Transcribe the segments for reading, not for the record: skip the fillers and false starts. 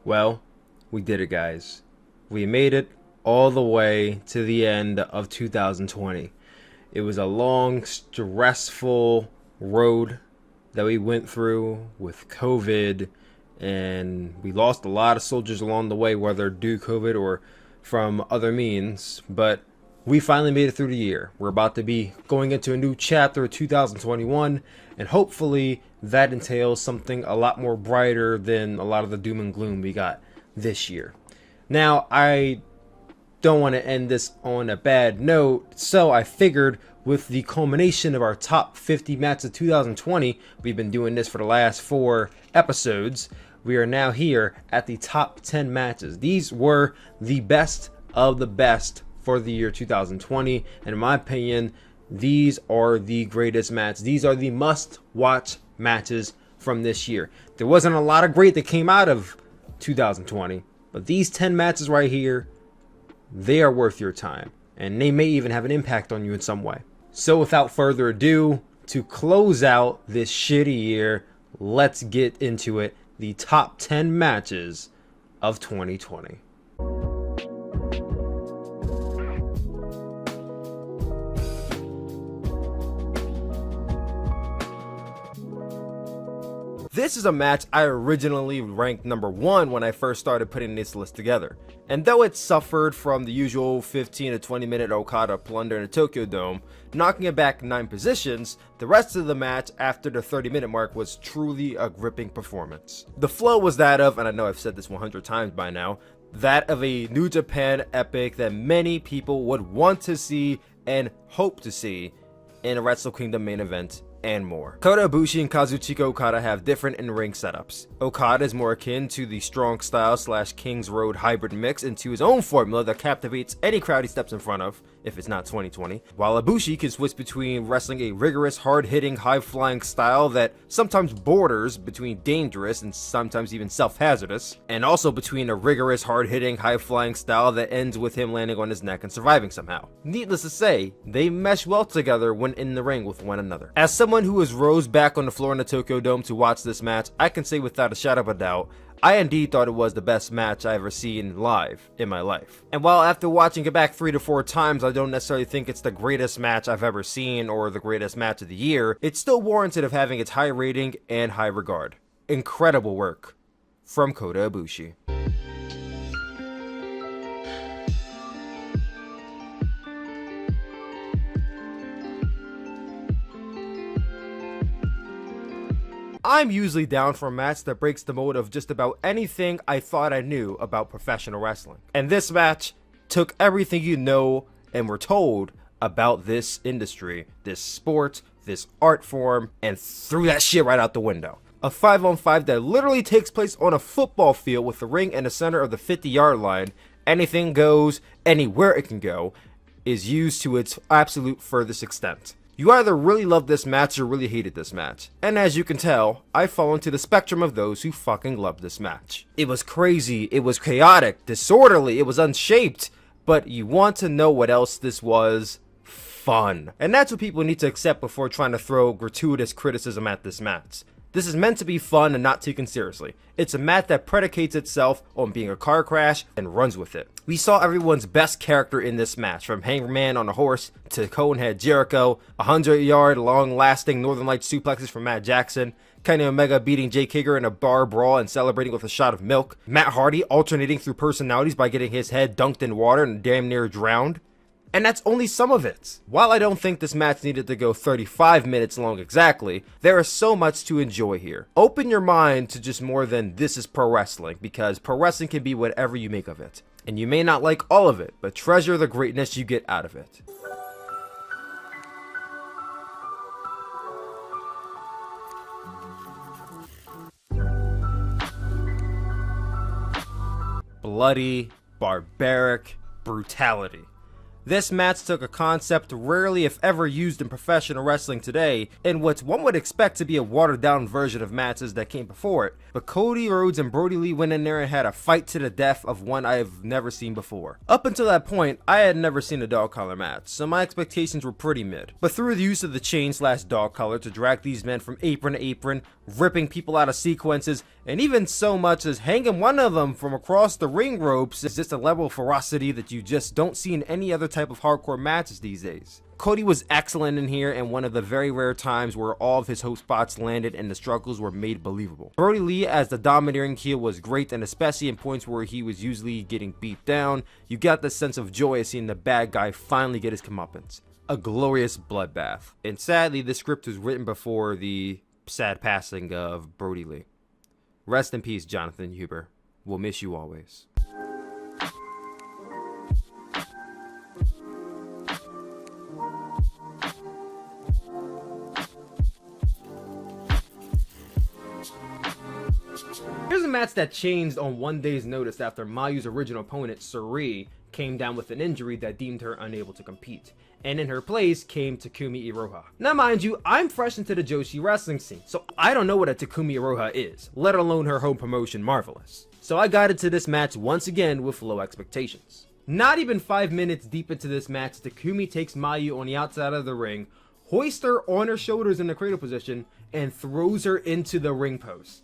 Well, we did it, guys. We made it all the way to the end of 2020. It was a long, stressful road that we went through with COVID, and we lost a lot of soldiers along the way, whether due COVID or from other means, but we finally made it through the year. We're about to be going into a new chapter of 2021, and hopefully that entails something a lot more brighter than a lot of the doom and gloom we got this year. Now, I don't want to end this on a bad note, so I figured with the culmination of our top 50 matches of 2020, we've been doing this for the last 4 episodes, we are now here at the top 10 matches. These were the best of the best for the year 2020, and in my opinion, these are the greatest matches. These are the must-watch matches from this year. There wasn't a lot of great that came out of 2020, but these 10 matches right here, they are worth your time, and they may even have an impact on you in some way. So without further ado, to close out this shitty year, let's get into it. The top 10 matches of 2020. This is a match I originally ranked number 1 when I first started putting this list together. And though it suffered from the usual 15 to 20 minute Okada plunder in the Tokyo Dome, knocking it back 9 positions, the rest of the match after the 30-minute mark was truly a gripping performance. The flow was that of, and I know I've said this 100 times by now, that of a New Japan epic that many people would want to see and hope to see in a Wrestle Kingdom main event and more. Kota Ibushi and Kazuchika Okada have different in-ring setups. Okada is more akin to the strong style / King's Road hybrid mix into his own formula that captivates any crowd he steps in front of, if it's not 2020, while Ibushi can switch between wrestling a rigorous, hard-hitting, high-flying style that sometimes borders between dangerous and sometimes even self-hazardous, and also between a rigorous, hard-hitting, high-flying style that ends with him landing on his neck and surviving somehow. Needless to say, they mesh well together when in the ring with one another. As someone who was Rhodes back on the floor in the Tokyo Dome to watch this match, I can say without a shadow of a doubt, I indeed thought it was the best match I ever seen live in my life. And while after watching it back 3 to 4 times, I don't necessarily think it's the greatest match I've ever seen or the greatest match of the year, it's still warranted of having its high rating and high regard. Incredible work from Kota Ibushi. I'm usually down for a match that breaks the mold of just about anything I thought I knew about professional wrestling. And this match took everything you know and were told about this industry, this sport, this art form, and threw that shit right out the window. A 5-on-5 that literally takes place on a football field with the ring in the center of the 50-yard line, anything goes, anywhere it can go, is used to its absolute furthest extent. You either really loved this match or really hated this match. And as you can tell, I fall into the spectrum of those who fucking loved this match. It was crazy, it was chaotic, disorderly, it was unshaped, but you want to know what else this was? Fun. And that's what people need to accept before trying to throw gratuitous criticism at this match. This is meant to be fun and not taken seriously. It's a match that predicates itself on being a car crash and runs with it. We saw everyone's best character in this match, from Hangman on a horse to Conehead Jericho, 100-yard long-lasting Northern Lights suplexes from Matt Jackson, Kenny Omega beating Jake Hager in a bar brawl and celebrating with a shot of milk, Matt Hardy alternating through personalities by getting his head dunked in water and damn near drowned. And that's only some of it. While I don't think this match needed to go 35 minutes long exactly, there is so much to enjoy here. Open your mind to just more than this is pro wrestling, because pro wrestling can be whatever you make of it. And you may not like all of it, but treasure the greatness you get out of it. Bloody, barbaric brutality. This match took a concept rarely if ever used in professional wrestling today, in what one would expect to be a watered down version of matches that came before it, but Cody Rhodes and Brodie Lee went in there and had a fight to the death of one I have never seen before. Up until that point, I had never seen a dog collar match, so my expectations were pretty mid. But through the use of the chain / dog collar to drag these men from apron to apron, ripping people out of sequences, and even so much as hanging one of them from across the ring ropes is just a level of ferocity that you just don't see in any other type of hardcore matches these days. Cody was excellent in here, and one of the very rare times where all of his hope spots landed and the struggles were made believable. Brodie Lee as the domineering heel was great, and especially in points where he was usually getting beat down, you got the sense of joy of seeing the bad guy finally get his comeuppance. A glorious bloodbath. And sadly, this script was written before the sad passing of Brodie Lee. Rest in peace, Jonathan Huber. We'll miss you always. Here's a match that changed on one day's notice after Mayu's original opponent, Suri, came down with an injury that deemed her unable to compete. And in her place came Takumi Iroha. Now mind you, I'm fresh into the Joshi wrestling scene, so I don't know what a Takumi Iroha is, let alone her home promotion Marvelous. So I got into this match once again with low expectations. Not even 5 minutes deep into this match, Takumi takes Mayu on the outside of the ring, hoists her on her shoulders in the cradle position, and throws her into the ring post.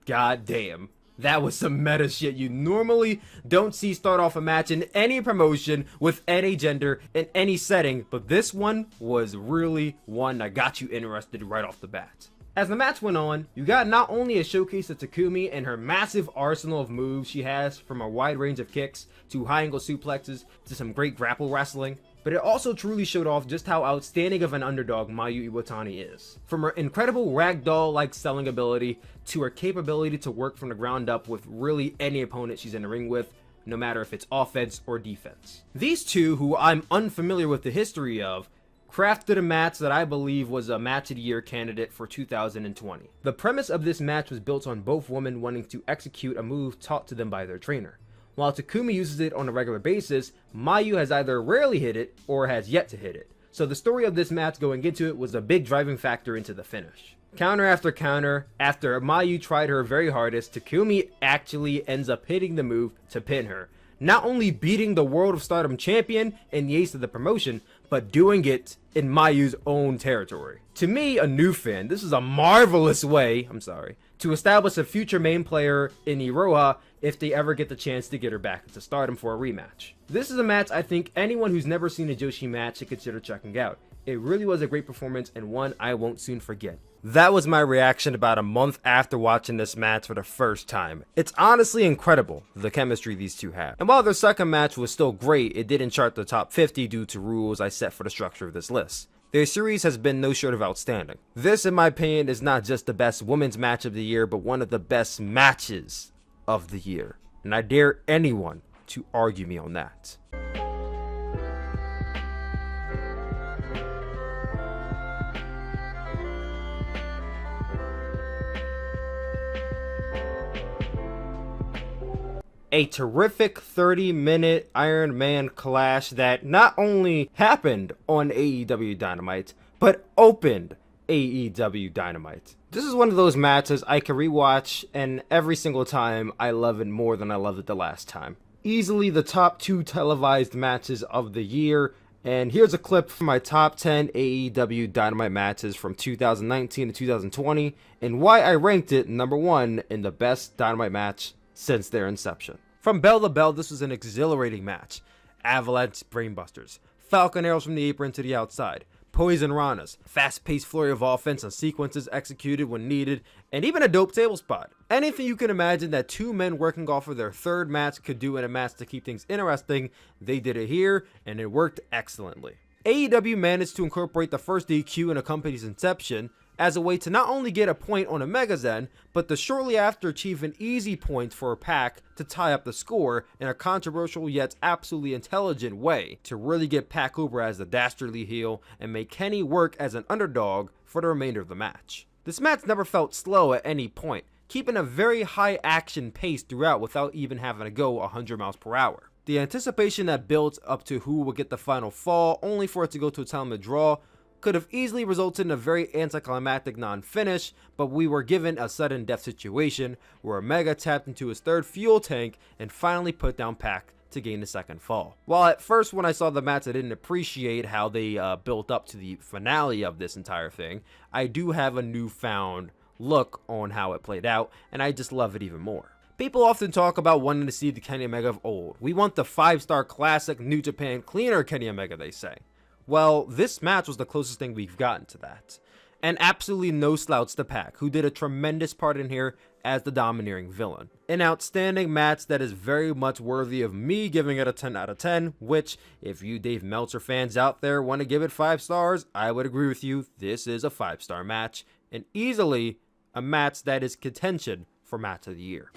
God damn. That was some meta shit you normally don't see start off a match in any promotion with any gender in any setting, but this one was really one that got you interested right off the bat. As the match went on, you got not only a showcase of Takumi and her massive arsenal of moves she has, from a wide range of kicks to high angle suplexes to some great grapple wrestling, but it also truly showed off just how outstanding of an underdog Mayu Iwatani is. From her incredible ragdoll-like selling ability to her capability to work from the ground up with really any opponent she's in the ring with, no matter if it's offense or defense. These two, who I'm unfamiliar with the history of, crafted a match that I believe was a match of the year candidate for 2020. The premise of this match was built on both women wanting to execute a move taught to them by their trainer. While Takumi uses it on a regular basis, Mayu has either rarely hit it or has yet to hit it. So the story of this match going into it was a big driving factor into the finish. Counter after counter, after Mayu tried her very hardest, Takumi actually ends up hitting the move to pin her. Not only beating the World of Stardom champion and the ace of the promotion, but doing it in Mayu's own territory. To me, a new fan, this is a marvelous way, to establish a future main player in Iroha if they ever get the chance to get her back into Stardom for a rematch. This is a match I think anyone who's never seen a Joshi match should consider checking out. It really was a great performance and one I won't soon forget. That was my reaction about a month after watching this match for the first time. It's honestly incredible, the chemistry these two have. And while their second match was still great, it didn't chart the top 50 due to rules I set for the structure of this list. Their series has been no short of outstanding. This, in my opinion, is not just the best women's match of the year, but one of the best matches of the year. And I dare anyone to argue me on that. A terrific 30-minute Iron Man clash that not only happened on AEW Dynamite, but opened AEW Dynamite. This is one of those matches I can rewatch, and every single time I love it more than I loved it the last time. Easily the top 2 televised matches of the year, and here's a clip from my top 10 AEW Dynamite matches from 2019 to 2020, and why I ranked it number 1 in the best Dynamite match since their inception. From bell to bell, this was an exhilarating match. Avalanche brainbusters, Falcon arrows from the apron to the outside, poison ranas, fast-paced flurry of offense and sequences executed when needed, and even a dope table spot. Anything you can imagine that two men working off of their third match could do in a match to keep things interesting, they did it here, and it worked excellently. AEW managed to incorporate the first DQ in a company's inception, as a way to not only get a point on Omega Zen, but to shortly after achieve an easy point for PAC to tie up the score in a controversial yet absolutely intelligent way to really get PAC over as the dastardly heel and make Kenny work as an underdog for the remainder of the match. This match never felt slow at any point, keeping a very high action pace throughout without even having to go 100 miles per hour. The anticipation that built up to who would get the final fall only for it to go to a time of draw could have easily resulted in a very anticlimactic non-finish, but we were given a sudden death situation where Omega tapped into his third fuel tank and finally put down PAC to gain the second fall. While at first when I saw the match I didn't appreciate how they built up to the finale of this entire thing, I do have a newfound look on how it played out, and I just love it even more. People often talk about wanting to see the Kenny Omega of old. We want the 5-star classic New Japan cleaner Kenny Omega, they say. Well, this match was the closest thing we've gotten to that. And absolutely no slouch to PAC, who did a tremendous part in here as the domineering villain. An outstanding match that is very much worthy of me giving it a 10 out of 10, which, if you Dave Meltzer fans out there want to give it 5 stars, I would agree with you. This is a 5-star match, and easily a match that is contention for Match of the Year.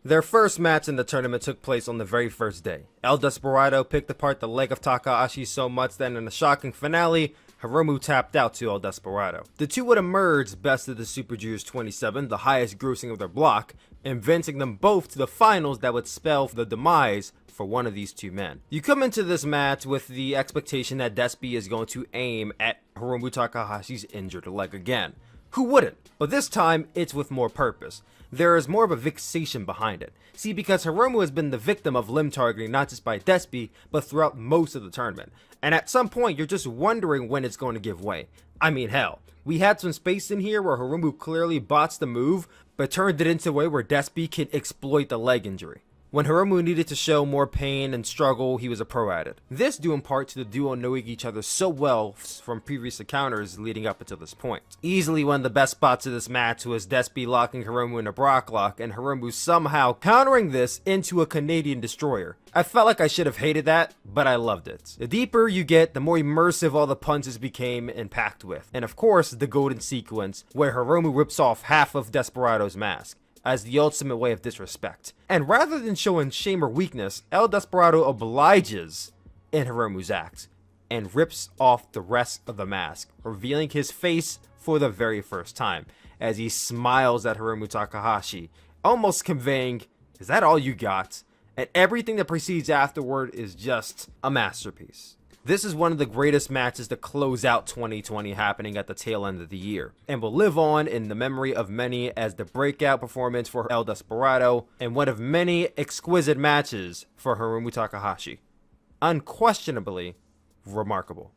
Their first match in the tournament took place on the very first day. El Desperado picked apart the leg of Takahashi so much that in a shocking finale, Hiromu tapped out to El Desperado. The two would emerge best of the Super Juniors 27, the highest grossing of their block, advancing them both to the finals that would spell the demise for one of these two men. You come into this match with the expectation that Despi is going to aim at Hiromu Takahashi's injured leg again. Who wouldn't? But this time, it's with more purpose. There is more of a fixation behind it. See, because Hiromu has been the victim of limb targeting not just by Despi, but throughout most of the tournament. And at some point, you're just wondering when it's going to give way. I mean, hell, we had some space in here where Hiromu clearly botched the move, but turned it into a way where Despi can exploit the leg injury. When Hiromu needed to show more pain and struggle, he was a pro at it. This due in part to the duo knowing each other so well from previous encounters leading up until this point. Easily one of the best spots of this match was Despi locking Hiromu in a Brock lock and Hiromu somehow countering this into a Canadian destroyer. I felt like I should have hated that, but I loved it. The deeper you get, the more immersive all the punches became and packed with. And of course, the golden sequence where Hiromu rips off half of Desperado's mask as the ultimate way of disrespect. And rather than showing shame or weakness, El Desperado obliges in Hiromu's act and rips off the rest of the mask, revealing his face for the very first time as he smiles at Hiromu Takahashi, almost conveying, "Is that all you got?" And everything that precedes afterward is just a masterpiece. This is one of the greatest matches to close out 2020 happening at the tail end of the year, and will live on in the memory of many as the breakout performance for El Desperado, and one of many exquisite matches for Hiromu Takahashi. Unquestionably remarkable.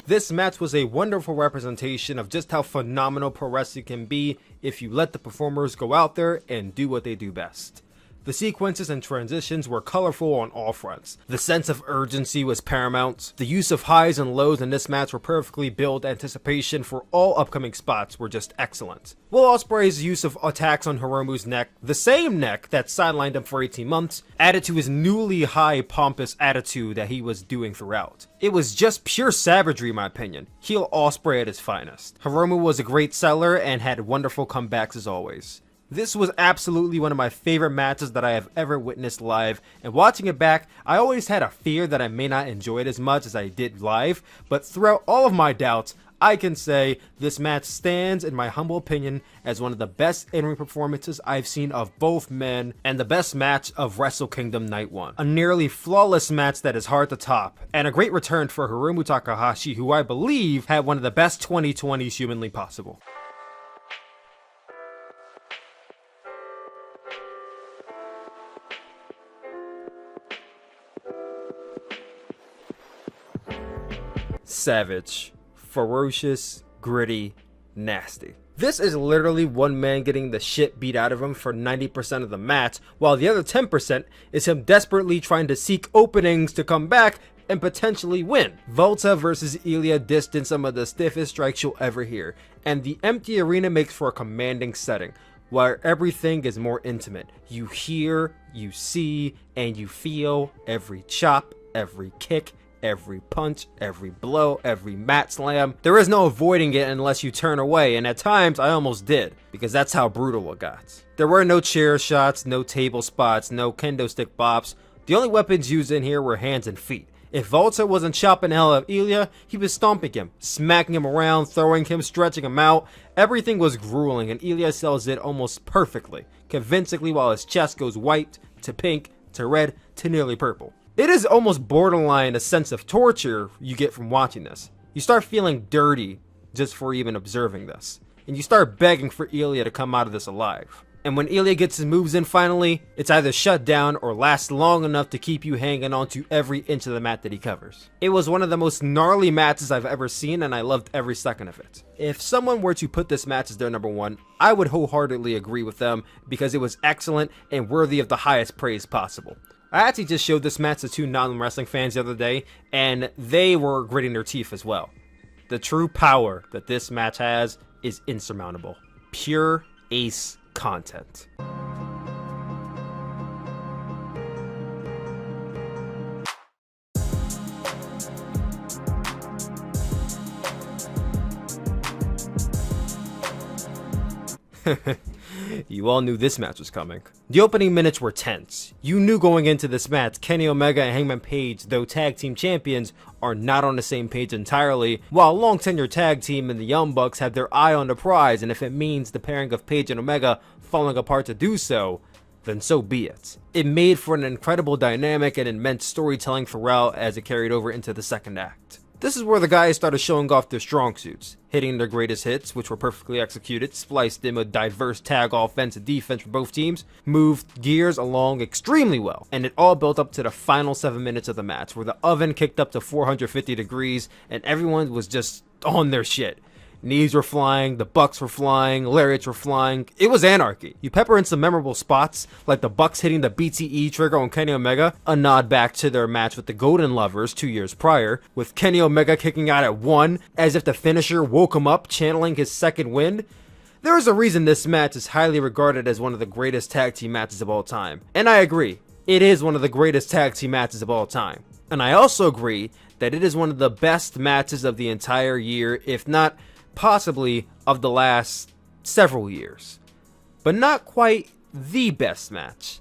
This match was a wonderful representation of just how phenomenal pro wrestling can be if you let the performers go out there and do what they do best. The sequences and transitions were colorful on all fronts. The sense of urgency was paramount. The use of highs and lows in this match were perfectly built. Anticipation for all upcoming spots were just excellent. Will Ospreay's use of attacks on Hiromu's neck, the same neck that sidelined him for 18 months, added to his newly high pompous attitude that he was doing throughout. It was just pure savagery in my opinion. Heel Ospreay at his finest. Hiromu was a great seller and had wonderful comebacks as always. This was absolutely one of my favorite matches that I have ever witnessed live, and watching it back, I always had a fear that I may not enjoy it as much as I did live, but throughout all of my doubts, I can say this match stands, in my humble opinion, as one of the best in-ring performances I've seen of both men, and the best match of Wrestle Kingdom Night 1. A nearly flawless match that is hard to top, and a great return for Hiromu Takahashi, who I believe had one of the best 2020s humanly possible. Savage, ferocious, gritty, nasty. This is literally one man getting the shit beat out of him for 90% of the match, while the other 10% is him desperately trying to seek openings to come back and potentially win. Volta versus Ilja distanced some of the stiffest strikes you'll ever hear, and the empty arena makes for a commanding setting, where everything is more intimate. You hear, you see, and you feel every chop, every kick, every punch, every blow, every mat slam. There is no avoiding it unless you turn away, and at times I almost did, because that's how brutal it got. There were no chair shots, no table spots, no kendo stick bops. The only weapons used in here were hands and feet. If Volta wasn't chopping the hell out of Ilja, he was stomping him, smacking him around, throwing him, stretching him out. Everything was grueling, and Ilja sells it almost perfectly, convincingly, while his chest goes white to pink to red to nearly purple. It is almost borderline a sense of torture you get from watching this. You start feeling dirty just for even observing this, and you start begging for Ilja to come out of this alive. And when Ilja gets his moves in finally, it's either shut down or lasts long enough to keep you hanging on to every inch of the mat that he covers. It was one of the most gnarly matches I've ever seen, and I loved every second of it. If someone were to put this match as their number one, I would wholeheartedly agree with them because it was excellent and worthy of the highest praise possible. I actually just showed this match to two non-wrestling fans the other day, and they were gritting their teeth as well. The true power that this match has is insurmountable. Pure ace content. You all knew this match was coming. The opening minutes were tense. You knew going into this match, Kenny Omega and Hangman Page, though tag team champions, are not on the same page entirely, while long tenured tag team and the Young Bucks have their eye on the prize, and if it means the pairing of Page and Omega falling apart to do so, then so be it. It made for an incredible dynamic and immense storytelling throughout as it carried over into the second act. This is where the guys started showing off their strong suits, hitting their greatest hits, which were perfectly executed, spliced in with diverse tag offense and defense for both teams, moved gears along extremely well, and it all built up to the final 7 minutes of the match, where the oven kicked up to 450 degrees, and everyone was just on their shit. Knees were flying, the Bucks were flying, lariats were flying. It was anarchy. You pepper in some memorable spots, like the Bucks hitting the BTE trigger on Kenny Omega, a nod back to their match with the Golden Lovers 2 years prior, with Kenny Omega kicking out at 1, as if the finisher woke him up, channeling his second wind. There is a reason this match is highly regarded as one of the greatest tag team matches of all time. And I agree, it is one of the greatest tag team matches of all time. And I also agree that it is one of the best matches of the entire year, if not possibly of the last several years, but not quite the best match.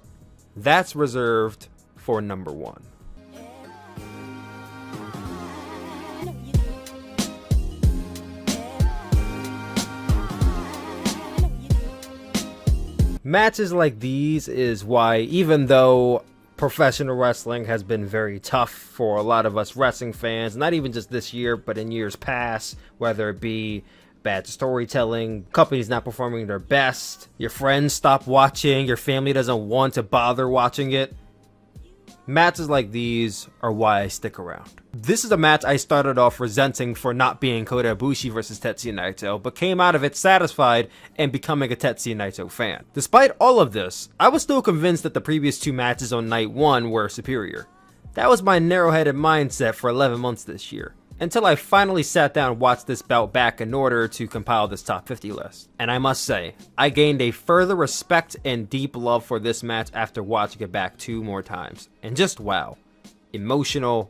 That's reserved for number one. Matches like these is why, even though professional wrestling has been very tough for a lot of us wrestling fans, not even just this year, but in years past, whether it be bad storytelling, companies not performing their best, your friends stop watching, your family doesn't want to bother watching it. Matches like these are why I stick around. This is a match I started off resenting for not being Kota Ibushi versus Tetsuya Naito, but came out of it satisfied and becoming a Tetsuya Naito fan. Despite all of this, I was still convinced that the previous two matches on night one were superior. That was my narrow-headed mindset for 11 months this year, until I finally sat down and watched this bout back in order to compile this top 50 list. And I must say, I gained a further respect and deep love for this match after watching it back 2 more times. And just wow. Emotional,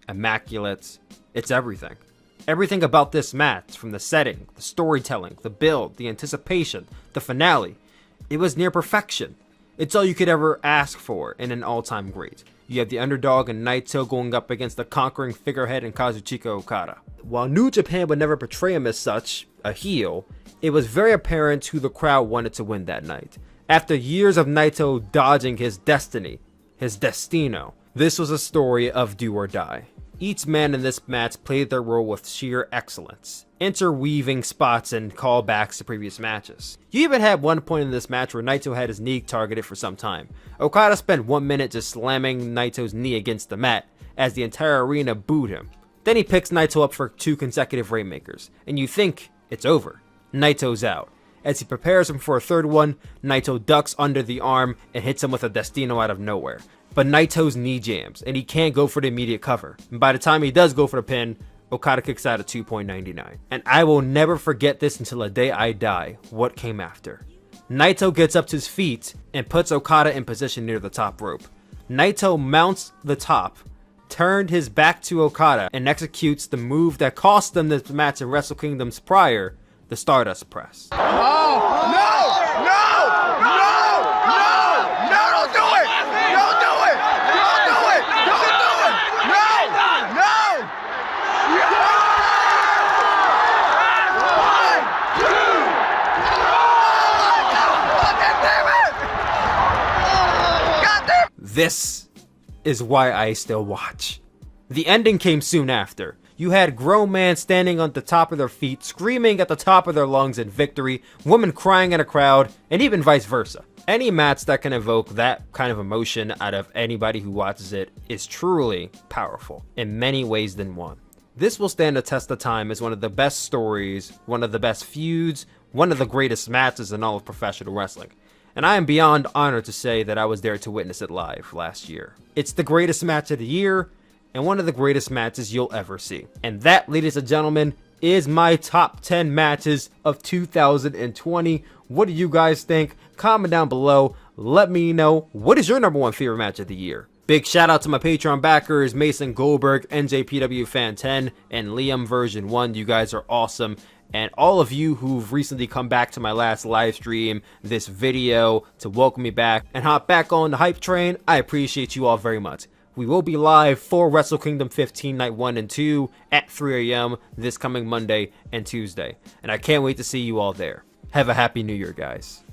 immaculate, it's everything. Everything about this match, from the setting, the storytelling, the build, the anticipation, the finale, it was near perfection. It's all you could ever ask for in an all-time great. You have the underdog in Naito going up against the conquering figurehead in Kazuchika Okada. While New Japan would never portray him as such, a heel, it was very apparent who the crowd wanted to win that night. After years of Naito dodging his destiny, his destino, this was a story of do or die. Each man in this match played their role with sheer excellence, interweaving spots and callbacks to previous matches. You even had one point in this match where Naito had his knee targeted for some time. Okada spent 1 minute just slamming Naito's knee against the mat as the entire arena booed him. Then he picks Naito up for 2 consecutive Rainmakers, and you think it's over. Naito's out. As he prepares him for a third one, Naito ducks under the arm and hits him with a Destino out of nowhere. But Naito's knee jams, and he can't go for the immediate cover. And by the time he does go for the pin, Okada kicks out at 2.99. And I will never forget this until the day I die, what came after. Naito gets up to his feet and puts Okada in position near the top rope. Naito mounts the top, turned his back to Okada, and executes the move that cost them this match in Wrestle Kingdoms prior, the Stardust Press. Oh, no! No! No! No! No! Don't do it! Don't do it! Don't do it! Don't do it! No! No! One, two! God damn it! God damn! This is why I still watch. The ending came soon after. You had grown men standing on the top of their feet, screaming at the top of their lungs in victory, women crying in a crowd, and even vice versa. Any match that can evoke that kind of emotion out of anybody who watches it is truly powerful in many ways than one. This will stand the test of time as one of the best stories, one of the best feuds, one of the greatest matches in all of professional wrestling. And I am beyond honored to say that I was there to witness it live last year. It's the greatest match of the year, and one of the greatest matches you'll ever see. And that, ladies and gentlemen, is my top 10 matches of 2020. What do you guys think? Comment down below. Let me know, what is your number one favorite match of the year? Big shout out to my Patreon backers, Mason Goldberg, NJPW Fan 10, and Liam Version 1. You guys are awesome. And all of you who've recently come back to my last live stream, this video, to welcome me back and hop back on the hype train, I appreciate you all very much. We will be live for Wrestle Kingdom 15 Night 1 and 2 at 3 a.m. this coming Monday and Tuesday. And I can't wait to see you all there. Have a happy new year, guys.